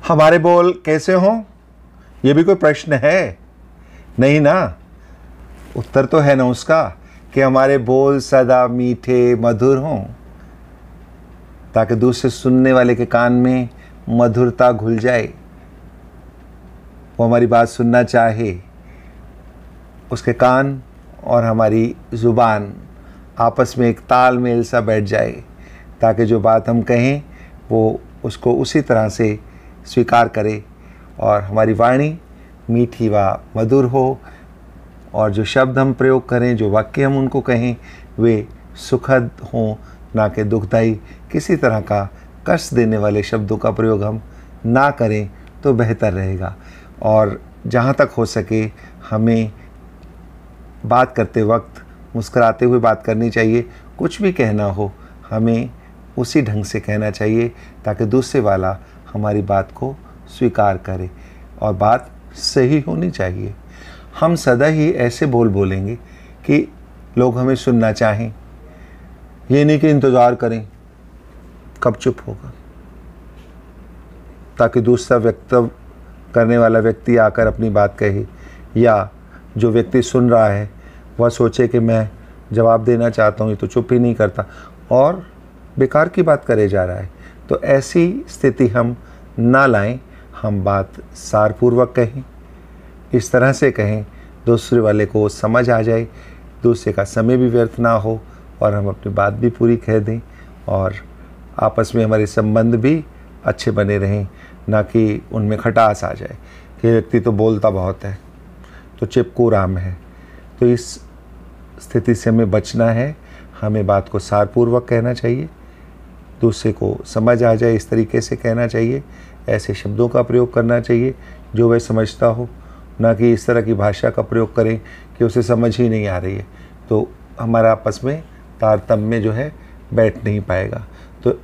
हमारे बोल कैसे हों, ये भी कोई प्रश्न है? नहीं ना। उत्तर तो है ना उसका कि हमारे बोल सदा मीठे मधुर हों, ताकि दूसरे सुनने वाले के कान में मधुरता घुल जाए, वो हमारी बात सुनना चाहे, उसके कान और हमारी ज़ुबान आपस में एक तालमेल सा बैठ जाए, ताकि जो बात हम कहें वो उसको उसी तरह से स्वीकार करे और हमारी वाणी मीठी व मधुर हो, और जो शब्द हम प्रयोग करें, जो वाक्य हम उनको कहें, वे सुखद हों, ना कि दुखदायी। किसी तरह का कष्ट देने वाले शब्दों का प्रयोग हम ना करें तो बेहतर रहेगा। और जहाँ तक हो सके हमें बात करते वक्त मुस्कुराते हुए बात करनी चाहिए। कुछ भी कहना हो हमें उसी ढंग से कहना चाहिए, ताकि दूसरे वाला हमारी बात को स्वीकार करे, और बात सही होनी चाहिए। हम सदा ही ऐसे बोल बोलेंगे कि लोग हमें सुनना चाहें, ये नहीं कि इंतज़ार करें कब चुप होगा, ताकि दूसरा वक्तव्य करने वाला व्यक्ति आकर अपनी बात कहे, या जो व्यक्ति सुन रहा है वह सोचे कि मैं जवाब देना चाहता हूँ, ये तो चुप ही नहीं करता और बेकार की बात करे जा रहा है। तो ऐसी स्थिति हम ना लाएं, हम बात सारपूर्वक कहें, इस तरह से कहें दूसरे वाले को समझ आ जाए, दूसरे का समय भी व्यर्थ ना हो, और हम अपनी बात भी पूरी कह दें, और आपस में हमारे संबंध भी अच्छे बने रहें, ना कि उनमें खटास आ जाए कि व्यक्ति तो बोलता बहुत है, तो चिपकू राम है। तो इस स्थिति से हमें बचना है। हमें बात को सारपूर्वक कहना चाहिए, दूसरे को समझ आ जाए इस तरीके से कहना चाहिए, ऐसे शब्दों का प्रयोग करना चाहिए जो वह समझता हो, ना कि इस तरह की भाषा का प्रयोग करें कि उसे समझ ही नहीं आ रही है, तो हमारा आपस में तारतम्य जो है बैठ नहीं पाएगा। तो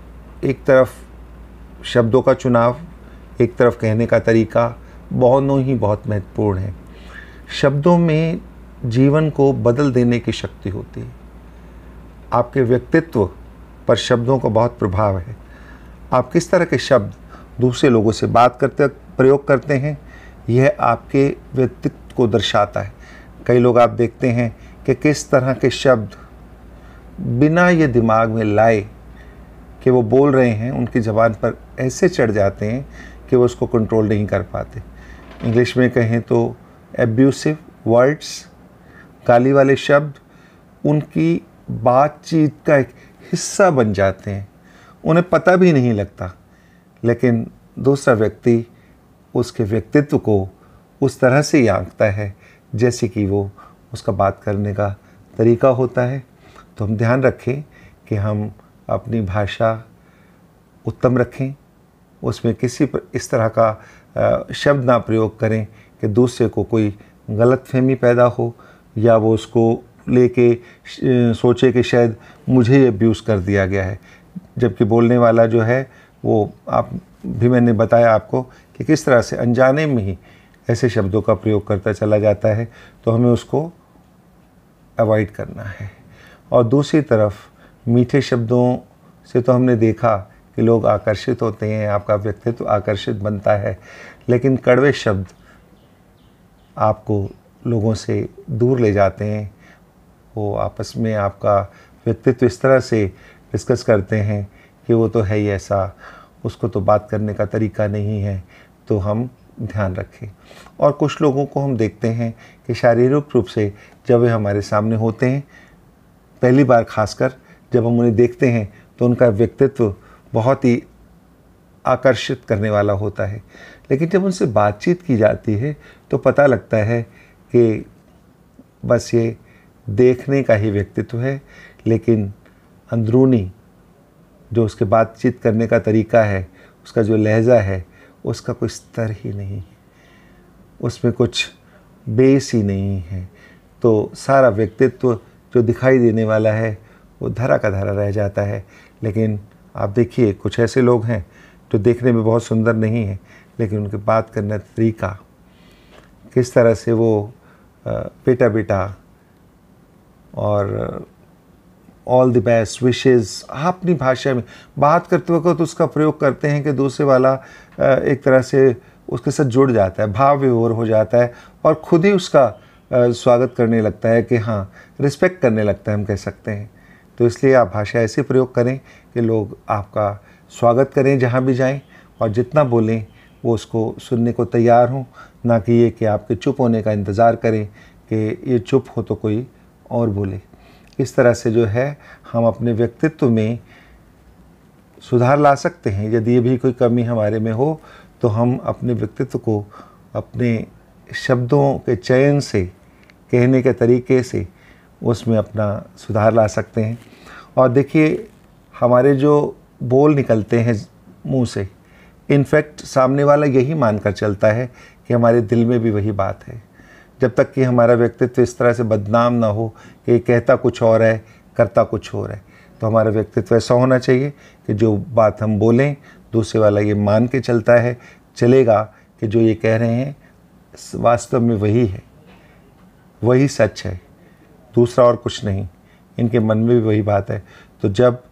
एक तरफ शब्दों का चुनाव, एक तरफ कहने का तरीका दोनों ही बहुत महत्वपूर्ण है। शब्दों में जीवन को बदल देने की शक्ति होती है। आपके व्यक्तित्व पर शब्दों का बहुत प्रभाव है। आप किस तरह के शब्द दूसरे लोगों से बात करते वक्त प्रयोग करते हैं, यह आपके व्यक्तित्व को दर्शाता है। कई लोग आप देखते हैं कि किस तरह के शब्द बिना ये दिमाग में लाए कि वो बोल रहे हैं, उनकी ज़बान पर ऐसे चढ़ जाते हैं कि वो उसको कंट्रोल नहीं कर पाते। इंग्लिश में कहें तो एब्यूसिव वर्ड्स, गाली वाले शब्द उनकी बातचीत का एक हिस्सा बन जाते हैं, उन्हें पता भी नहीं लगता, लेकिन दूसरा व्यक्ति उसके व्यक्तित्व को उस तरह से ही आंकता है जैसे कि वो उसका बात करने का तरीका होता है। तो हम ध्यान रखें कि हम अपनी भाषा उत्तम रखें, उसमें किसी पर इस तरह का शब्द ना प्रयोग करें कि दूसरे को कोई गलतफहमी पैदा हो, या वो उसको लेके सोचे कि शायद मुझे अब्यूज़ कर दिया गया है, जबकि बोलने वाला जो है वो आप भी मैंने बताया आपको कि किस तरह से अनजाने में ही ऐसे शब्दों का प्रयोग करता चला जाता है। तो हमें उसको अवॉइड करना है। और दूसरी तरफ मीठे शब्दों से तो हमने देखा कि लोग आकर्षित होते हैं, आपका व्यक्तित्व आकर्षित बनता है, लेकिन कड़वे शब्द आपको लोगों से दूर ले जाते हैं। वो आपस में आपका व्यक्तित्व इस तरह से डिस्कस करते हैं कि वो तो है ही ऐसा, उसको तो बात करने का तरीका नहीं है। तो हम ध्यान रखें। और कुछ लोगों को हम देखते हैं कि शारीरिक रूप से जब वे हमारे सामने होते हैं, पहली बार खासकर जब हम उन्हें देखते हैं, तो उनका व्यक्तित्व बहुत ही आकर्षित करने वाला होता है, लेकिन जब उनसे बातचीत की जाती है तो पता लगता है कि बस ये देखने का ही व्यक्तित्व है, लेकिन अंदरूनी जो उसके बातचीत करने का तरीका है, उसका जो लहजा है, उसका कोई स्तर ही नहीं है, उसमें कुछ बेस ही नहीं है। तो सारा व्यक्तित्व जो दिखाई देने वाला है वो धरा का धरा रह जाता है। लेकिन आप देखिए कुछ ऐसे लोग हैं जो देखने में बहुत सुंदर नहीं है, लेकिन उनके बात करने का तरीका, किस तरह से वो बेटा बेटा और ऑल द बेस्ट विशेज़ आप अपनी भाषा में बात करते वक्त उसका प्रयोग करते हैं कि दूसरे वाला एक तरह से उसके साथ जुड़ जाता है, भाव विभोर हो जाता है और खुद ही उसका स्वागत करने लगता है कि हाँ, रिस्पेक्ट करने लगता है, हम कह सकते हैं। तो इसलिए आप भाषा ऐसे प्रयोग करें कि लोग आपका स्वागत करें जहाँ भी जाएं, और जितना बोलें वो उसको सुनने को तैयार हों, ना कि ये कि आपके चुप होने का इंतज़ार करें कि ये चुप हो तो कोई और बोले। इस तरह से जो है हम अपने व्यक्तित्व में सुधार ला सकते हैं। यदि ये भी कोई कमी हमारे में हो तो हम अपने व्यक्तित्व को अपने शब्दों के चयन से, कहने के तरीके से उसमें अपना सुधार ला सकते हैं। और देखिए, हमारे जो बोल निकलते हैं मुंह से, इनफैक्ट सामने वाला यही मानकर चलता है कि हमारे दिल में भी वही बात है। जब तक कि हमारा व्यक्तित्व इस तरह से बदनाम ना हो कि कहता कुछ और है, करता कुछ और है, तो हमारा व्यक्तित्व ऐसा होना चाहिए कि जो बात हम बोलें दूसरे वाला ये मान के चलेगा कि जो ये कह रहे हैं वास्तव में वही है, वही सच है, दूसरा और कुछ नहीं, इनके मन में भी वही बात है। तो जब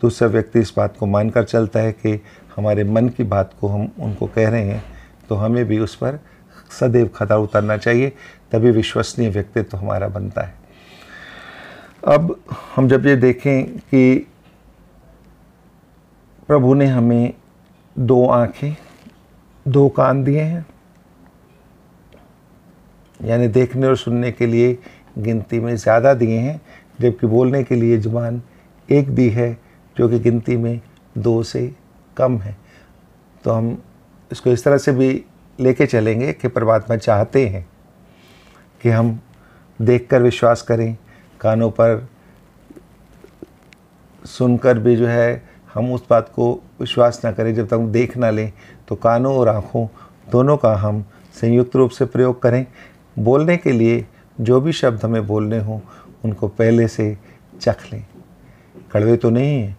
दूसरा व्यक्ति इस बात को मानकर चलता है कि हमारे मन की बात को हम उनको कह रहे हैं, तो हमें भी उस पर सदैव खरा उतरना चाहिए, तभी विश्वसनीय व्यक्तित्व हमारा बनता है। अब हम जब ये देखें कि प्रभु ने हमें 2 आँखें 2 कान दिए हैं, यानी देखने और सुनने के लिए गिनती में ज़्यादा दिए हैं, जबकि बोलने के लिए ज़ुबान एक दी है जो कि गिनती में 2 से कम है। तो हम इसको इस तरह से भी लेके चलेंगे कि परमात्मा चाहते हैं कि हम देखकर विश्वास करें, कानों पर सुनकर भी जो है हम उस बात को विश्वास ना करें जब तक हम देख ना लें। तो कानों और आँखों दोनों का हम संयुक्त रूप से प्रयोग करें। बोलने के लिए जो भी शब्द हमें बोलने हों उनको पहले से चख लें। कड़वे तो नहीं हैं,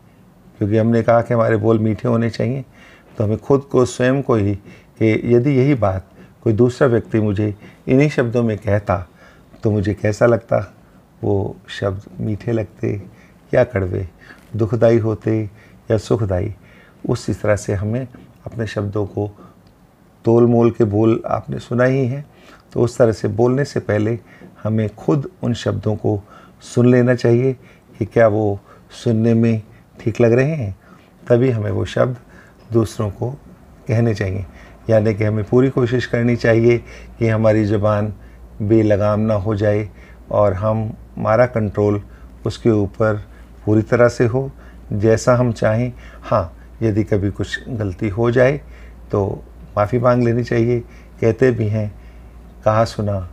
क्योंकि हमने कहा कि हमारे बोल मीठे होने चाहिए। तो हमें खुद को, स्वयं को ही, कि यदि यही बात कोई दूसरा व्यक्ति मुझे इन्हीं शब्दों में कहता तो मुझे कैसा लगता, वो शब्द मीठे लगते या कड़वे, दुखदाई होते या सुखदाई। उसी तरह से हमें अपने शब्दों को तोल मोल के बोल आपने सुना ही है, तो उस तरह से बोलने से पहले हमें खुद उन शब्दों को सुन लेना चाहिए कि क्या वो सुनने में ठीक लग रहे हैं, तभी हमें वो शब्द दूसरों को कहने चाहिए। यानी कि हमें पूरी कोशिश करनी चाहिए कि हमारी ज़ुबान बेलगाम ना हो जाए और हमारा कंट्रोल उसके ऊपर पूरी तरह से हो, जैसा हम चाहें। हाँ, यदि कभी कुछ गलती हो जाए तो माफ़ी मांग लेनी चाहिए। कहते भी हैं, कहा सुना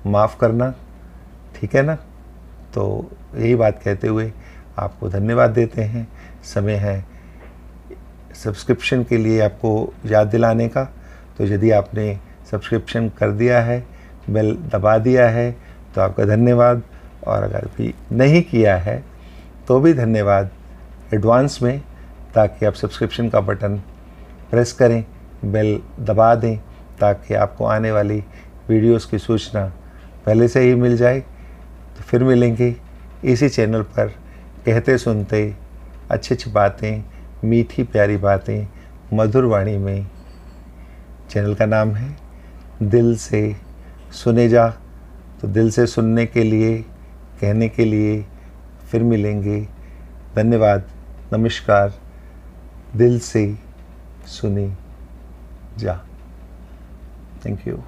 माफ़ करना, ठीक है ना। तो यही बात कहते हुए आपको धन्यवाद देते हैं। समय है सब्सक्रिप्शन के लिए आपको याद दिलाने का। तो यदि आपने सब्सक्रिप्शन कर दिया है, बेल दबा दिया है, तो आपका धन्यवाद। और अगर भी नहीं किया है तो भी धन्यवाद एडवांस में, ताकि आप सब्सक्रिप्शन का बटन प्रेस करें, बेल दबा दें, ताकि आपको आने वाली वीडियोस की सूचना पहले से ही मिल जाए। तो फिर मिलेंगे इसी चैनल पर, कहते सुनते अच्छी अच्छी बातें, मीठी प्यारी बातें मधुर वाणी में। चैनल का नाम है दिल से सुने जा। तो दिल से सुनने के लिए, कहने के लिए फिर मिलेंगे। धन्यवाद, नमस्कार। दिल से सुने जा। Thank you.